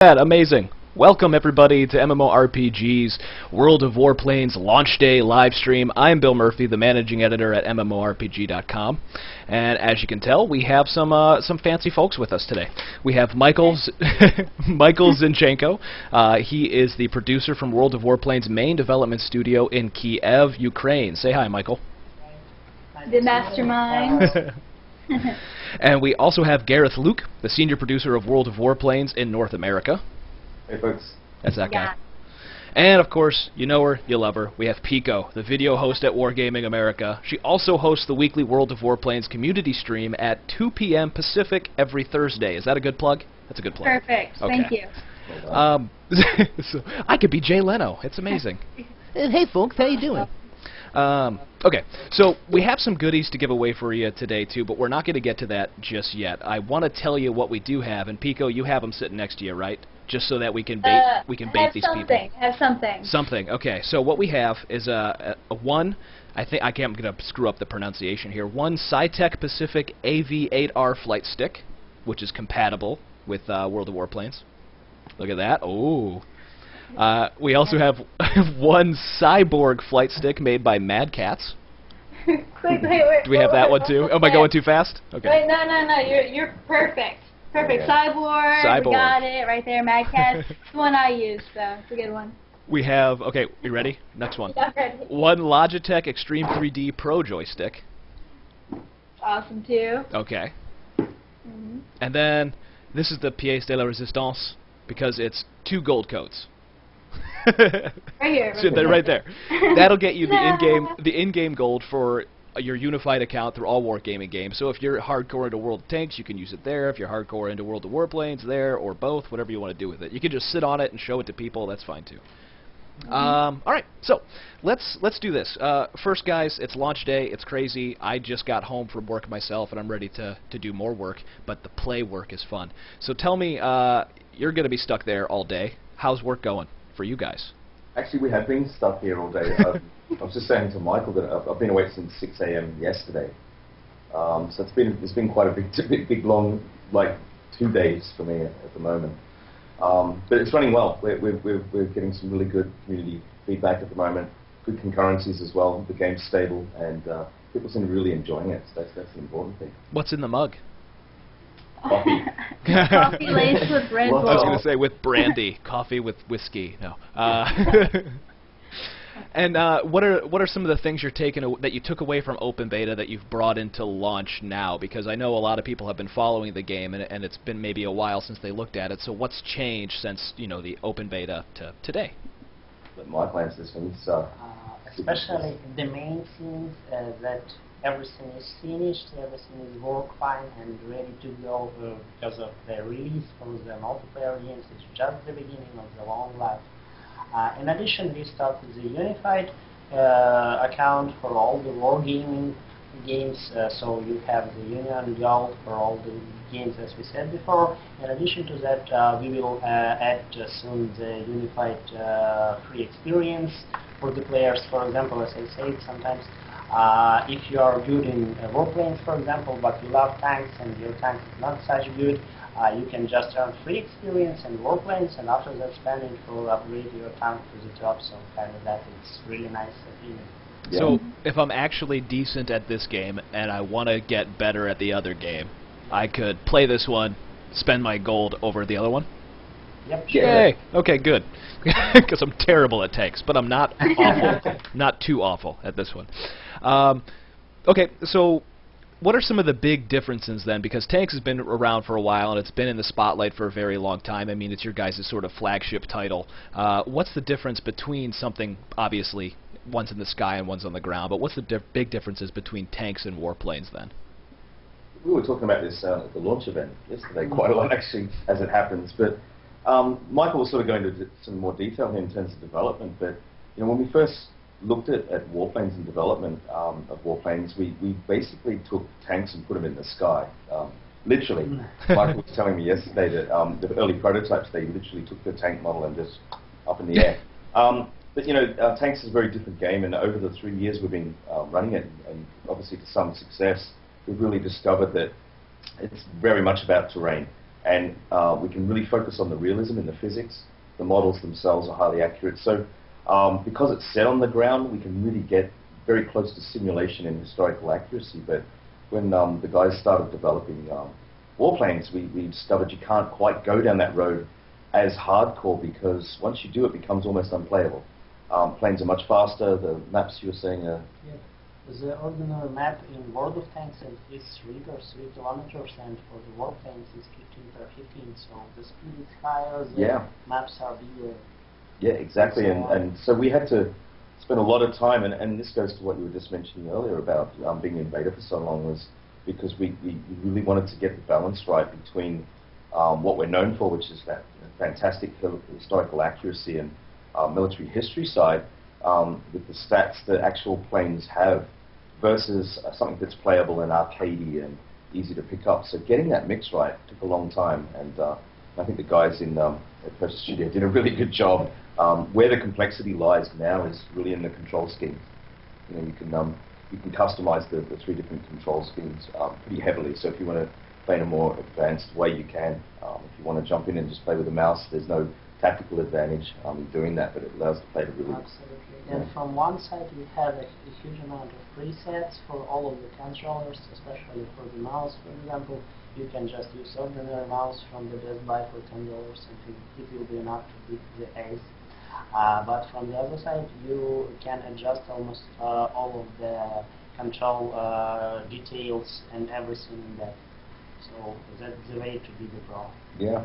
Amazing. Welcome everybody to MMORPG's World of Warplanes Launch Day live stream. I'm Bill Murphy, the managing editor at MMORPG.com, and as you can tell, we have some fancy folks with us today. We have Michael Zinchenko. He is the producer from World of Warplanes' main development studio in Kiev, Ukraine. Say hi, Michael. The mastermind. And we also have Gareth Luke, the senior producer of World of Warplanes in North America. Hey folks. That's that guy. And of course, you know her, you love her. We have Pico, the video host at Wargaming America. She also hosts the weekly World of Warplanes community stream at 2 p.m. Pacific every Thursday. Is that a good plug? That's a good plug. Perfect. Okay. Thank you. So I could be Jay Leno. It's amazing. Hey folks, how you doing? Okay, so we have some goodies to give away for you today too, but we're not going to get to that just yet. I want to tell you what we do have, and Pico, you have them sitting next to you, right? Just so that we can bait these people. Have something. Something. Okay, so what we have is a one. I'm going to screw up the pronunciation here. One SciTech Pacific AV8R flight stick, which is compatible with World of Warplanes. Look at that. Oh. We also have one Cyborg flight stick made by Mad Cats. Wait, do we have that one too? Am I going too fast? Okay. Wait, no. You're perfect. Perfect. Okay. Cyborg. We got it right there. Mad Cat. It's the one I use, so it's a good one. We have. Okay, you ready? Next one. Yeah, ready. One Logitech Extreme 3D Pro joystick. Awesome too. Okay. And then this is the pièce de la résistance because it's 2 gold codes. Right here. So they're right there. That'll get you the in-game gold for your unified account through all Wargaming games. So if you're hardcore into World of Tanks, you can use it there. If you're hardcore into World of Warplanes, there, or both, whatever you want to do with it. You can just sit on it and show it to people. That's fine too. All right, so let's do this. First, guys, it's launch day. It's crazy. I just got home from work myself, and I'm ready to do more work. But the play work is fun. So tell me, you're going to be stuck there all day. How's work going for you guys? Actually, we have been stuck here all day. I was just saying to Michael that I've been awake since 6 a.m. yesterday. So it's been quite a big long, like 2 days for me at the moment. But it's running well. We're getting some really good community feedback at the moment. Good concurrencies as well. The game's stable, and people seem to be really enjoying it. So that's the important thing. What's in the mug? Coffee. Coffee laced with Red Bull. I was going to say with brandy, coffee with whiskey. No. And what are some of the things that you took away from open beta that you've brought into launch now? Because I know a lot of people have been following the game, and it's been maybe a while since they looked at it. So what's changed since the open beta to today? Let Michael answer this one. Especially the main things that everything is finished, everything is work fine and ready to go because of the release for the multiplayer games. It's just the beginning of the long life. In addition, we started the unified account for all the wargaming games, so you have the Union Gold for all the games as we said before. In addition to that, we will add soon the unified free experience for the players. For example, as I said, sometimes if you are good in warplanes, for example, but you love tanks and your tank is not such good, you can just earn free experience in warplanes, and after that spend it for upgrade your tank to the top. So kind of that is really nice feeling. Yeah. So if I'm actually decent at this game and I want to get better at the other game, I could play this one, spend my gold over the other one? Yep. Yay! Okay, good. Because I'm terrible at tanks, but I'm not awful, not too awful at this one. Okay, so what are some of the big differences then? Because tanks has been around for a while and it's been in the spotlight for a very long time. I mean, it's your guys' sort of flagship title. What's the difference between something, obviously, one's in the sky and one's on the ground, but what's the big differences between tanks and warplanes then? We were talking about this at the launch event yesterday quite a lot, actually, as it happens. But Michael was sort of going into some more detail here in terms of development. But when we first looked at warplanes and development of warplanes, we basically took tanks and put them in the sky. Literally. Michael was telling me yesterday that the early prototypes, they literally took the tank model and just up in the air. But tanks is a very different game, and over the 3 years we've been running it, and obviously to some success, we've really discovered that it's very much about terrain. and we can really focus on the realism in the physics. The models themselves are highly accurate. So because it's set on the ground, we can really get very close to simulation and historical accuracy. But when the guys started developing Warplanes, we discovered you can't quite go down that road as hardcore, because once you do, it becomes almost unplayable. Planes are much faster. The maps you were saying are... Yeah. The ordinary map in World of Tanks is 3 or 3 kilometers, and for the warplanes it's 15 per 15, so the speed is higher, the maps are bigger. Yeah, exactly, and so we had to spend a lot of time, and this goes to what you were just mentioning earlier about being in beta for so long, was because we really wanted to get the balance right between what we're known for, which is that fantastic historical accuracy and military history side, with the stats that actual planes have, versus something that's playable and arcadey and easy to pick up. So getting that mix right took a long time, and I think the guys in at Precious Studio did a really good job. Where the complexity lies now is really in the control scheme. You know, you can customize the 3 different control schemes pretty heavily. So if you want to play in a more advanced way, you can. If you want to jump in and just play with a mouse, there's no tactical advantage in doing that, but it allows the player to really... Absolutely. And from one side, we have a huge amount of presets for all of the controllers, especially for the mouse, for example. You can just use ordinary mouse from the Best Buy for $10, and it will be enough to beat the ace. But from the other side, you can adjust almost all of the control details and everything in that. So that's the way to be the pro. Yeah.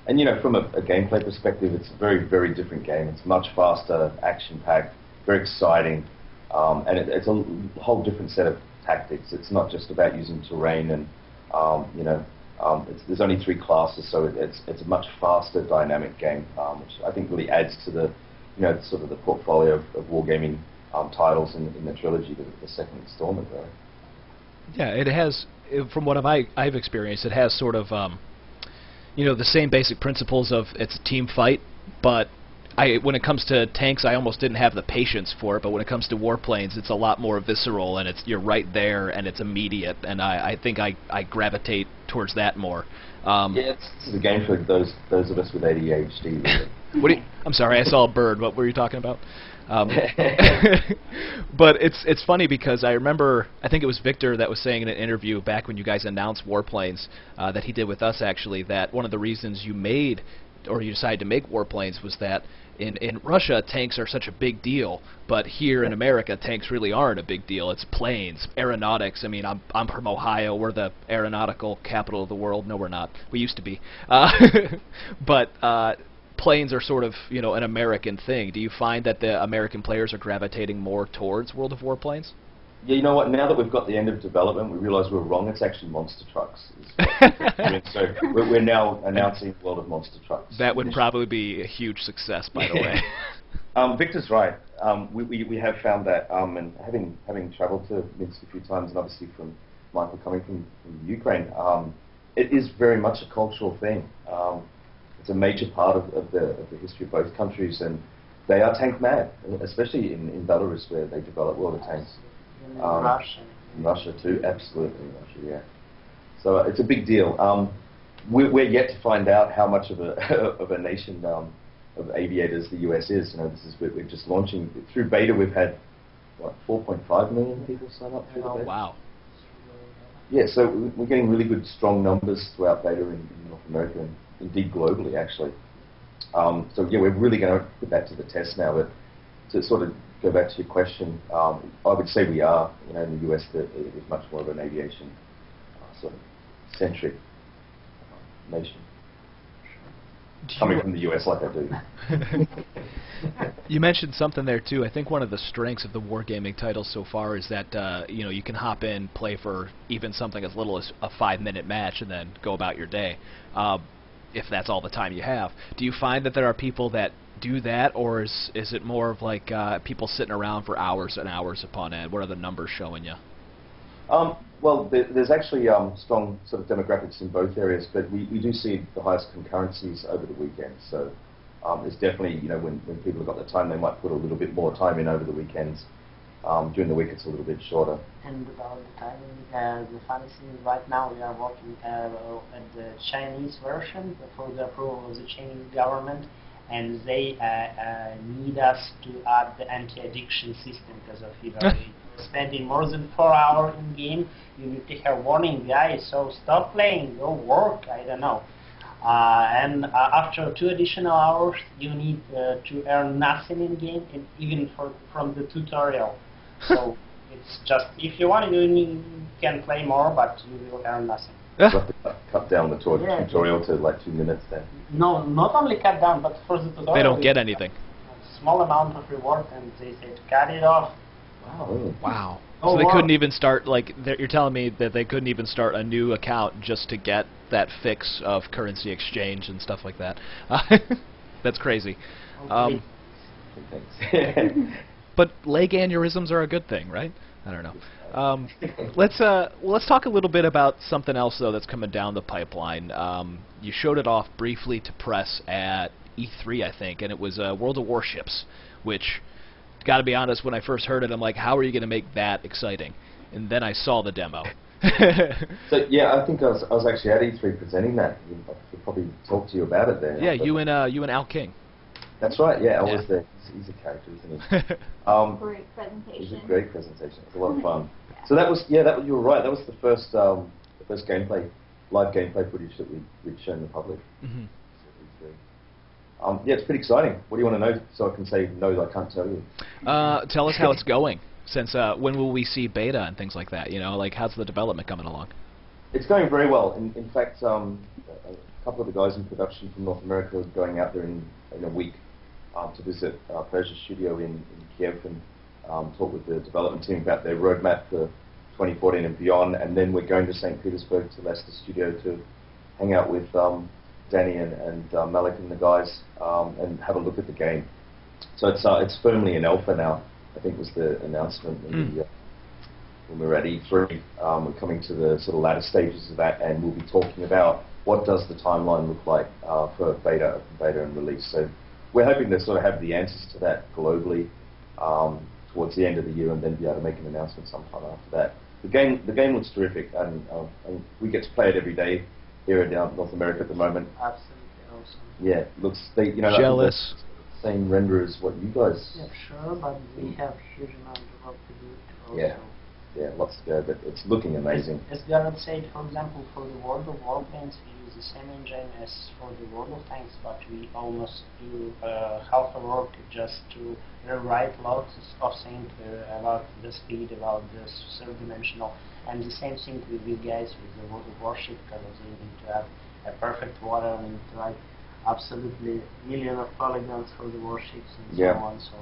And you know, from a gameplay perspective, it's a very, very different game. It's much faster, action-packed, very exciting, and it's a whole different set of tactics. It's not just about using terrain and, you know, there's only 3 classes, so it's a much faster, dynamic game, which I think really adds to the, you know, sort of the portfolio of wargaming titles in the trilogy, the second installment, really. Yeah, it has, from what I've experienced, it has sort of, you know, the same basic principles of it's a team fight, but when it comes to tanks, I almost didn't have the patience for it, but when it comes to warplanes, it's a lot more visceral, and you're right there, and it's immediate, and I think I gravitate towards that more. Yeah, it's a game for those of us with ADHD. Really. I'm sorry, I saw a bird. What were you talking about? But it's funny because I remember, I think it was Victor that was saying in an interview back when you guys announced Warplanes, that he did with us actually, that one of the reasons you made, or you decided to make Warplanes, was that in Russia tanks are such a big deal, but here in America tanks really aren't a big deal. It's planes, aeronautics. I mean, I'm from Ohio. We're the aeronautical capital of the world. No, we're not. We used to be. But planes are sort of, you know, an American thing. Do you find that the American players are gravitating more towards World of Warplanes? Yeah, you know what? Now that we've got the end of development, we realise we're wrong. It's actually monster trucks. So we're now announcing World of Monster Trucks. That would probably be a huge success, by the way. Victor's right. We have found that, and having travelled to Minsk a few times, and obviously from Michael coming from Ukraine, it is very much a cultural thing. It's a major part of the history of both countries, and they are tank mad, especially in Belarus, where they develop World of Tanks. In Russia. In Russia too, absolutely, in Russia, yeah. So it's a big deal. We're yet to find out how much of a nation of aviators the US is. You know, we're just launching through beta. We've had what, 4.5 million people sign up through the beta. Wow. Yeah, so we're getting really good, strong numbers throughout beta in North America and indeed globally, actually. So yeah, we're really going to put that to the test now. But to sort of go back to your question, I would say we are. You know, in the US, it is much more of an aviation sort of centric nation. Coming from the US like I do. You mentioned something there too. I think one of the strengths of the wargaming titles so far is that you know, you can hop in, play for even something as little as a 5-minute match, and then go about your day, if that's all the time you have. Do you find that there are people that do that, or is it more of like people sitting around for hours and hours upon end? What are the numbers showing you? Well, there's actually strong sort of demographics in both areas, but we do see the highest concurrencies over the weekend. So there's definitely, you know, when people have got the time, they might put a little bit more time in over the weekends. During the week, it's a little bit shorter. And about the timing, the funny thing is right now we are working at the Chinese version for the approval of the Chinese government, and they need us to add the anti-addiction system because of if you're spending more than 4 hours in game, you need to have warning, guys, so stop playing, go work, I don't know. And after 2 additional hours, you need to earn nothing in game, and even from the tutorial. So it's just, if you want, you can play more, but you will earn nothing. You have to cut down the tutorial to like 2 minutes then. No, not only cut down, but for the tutorial. They don't get anything. A small amount of reward, and they said cut it off. Wow. Really? Wow. Oh, So they wow. couldn't even start, like, you're telling me that they couldn't even start a new account just to get that fix of currency exchange and stuff like that. That's crazy. Okay. Thanks. But leg aneurysms are a good thing, right? I don't know. Let's talk a little bit about something else though that's coming down the pipeline. You showed it off briefly to press at E3, I think, and it was World of Warships, which, got to be honest, when I first heard it, I'm like, how are you going to make that exciting? And then I saw the demo. So yeah, I think I was actually at E3 presenting that. I could probably talk to you about it there. Yeah, you and Al King. That's right. Yeah, I Yeah. was there. He's a character, isn't he? Great presentation. It was a great presentation. It was a lot of fun. So that was, yeah, you were right. That was the first live gameplay footage that we'd shown the public. Mm-hmm. Yeah, it's pretty exciting. What do you want to know so I can say no, I can't tell you? Tell us how it's going. Since when will we see beta and things like that? You know, like how's the development coming along? It's going very well. In fact, a couple of the guys in production from North America are going out there in a week to visit Persia Studio in Kiev and talk with the development team about their roadmap for 2014 and beyond. And then we're going to St. Petersburg to Leicester Studio to hang out with Danny and Malik and the guys and have a look at the game. So it's firmly in alpha now. I think was the announcement when we were at E3. We're coming to the sort of latter stages of that, and we'll be talking about what does the timeline look like for beta and release. So we're hoping to sort of have the answers to that globally towards the end of the year, and then be able to make an announcement sometime after that. The game looks terrific, and we get to play it every day here in North America at the moment. Absolutely awesome. Yeah, looks Jealous. Same render as what you guys. Yeah, sure, but we have huge amount of work to do also. Yeah, lots to go, but it's looking amazing. As Garrett said, for example, for the World of Warplanes, we use the same engine as for the World of Tanks, but we almost do half the work just to rewrite lots of things about the speed, about the third-dimensional, and the same thing with you guys with the World of Warship, because they need to have a perfect water and to write absolutely millions of polygons for the warships and so on. So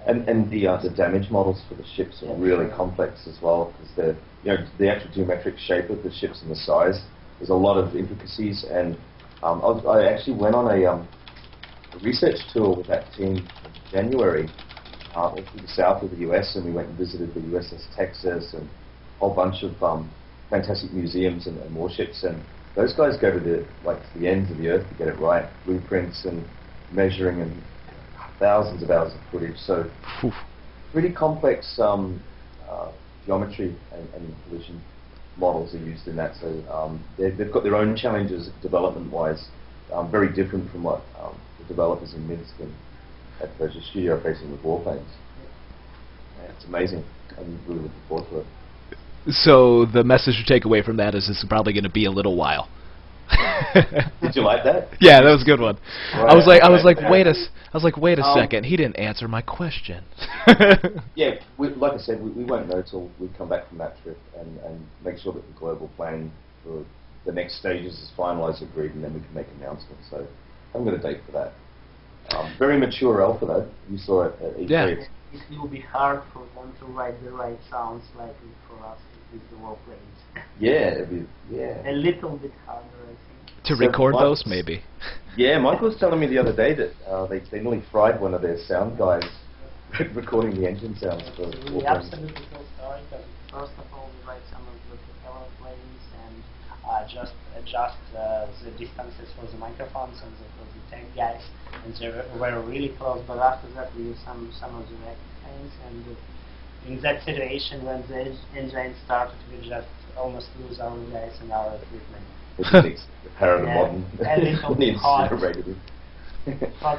and the damage models for the ships are really complex as well, because the actual geometric shape of the ships and the size. There's a lot of intricacies, and I actually went on a research tour with that team in January through the south of the US, and we went and visited the USS Texas and a whole bunch of fantastic museums and warships, and those guys go to the ends of the earth to get it right, blueprints and measuring and thousands of hours of footage. So pretty complex geometry and collision models are used in that. So they've got their own challenges development-wise, very different from what the developers in Minsk and at Persia Studio are facing with Warplanes. Yeah, it's amazing. I'm really looking forward to it. So the message to take away from that is it's probably going to be a little while. Did you like that? Yeah, that was a good one. Right. I was like, wait a second. He didn't answer my question. Yeah, like I said, we won't know till we come back from that trip and make sure that the global plan for the next stages is finalised, agreed, and then we can make announcements. So I haven't got a date for that. Very mature alpha though. You saw it at E3. Yeah. it will be hard for them to write the right sounds like for us with the Warplanes. Yeah, it'd be, yeah. A little bit harder, I think. To record those, maybe. Yeah, Michael was telling me the other day that they nearly fried one of their sound guys recording the engine sounds for We Warplanes. absolutely feel sorry because first of all we write some of the propeller planes and just adjust the distances for the microphones and for the tank guys, and they were really close. But after that we use some of the rectifiers, and in that situation when the engine started, we just almost lose our guys and our equipment. It's the paradigm Yeah, modern a little needs hot. regularly. Hot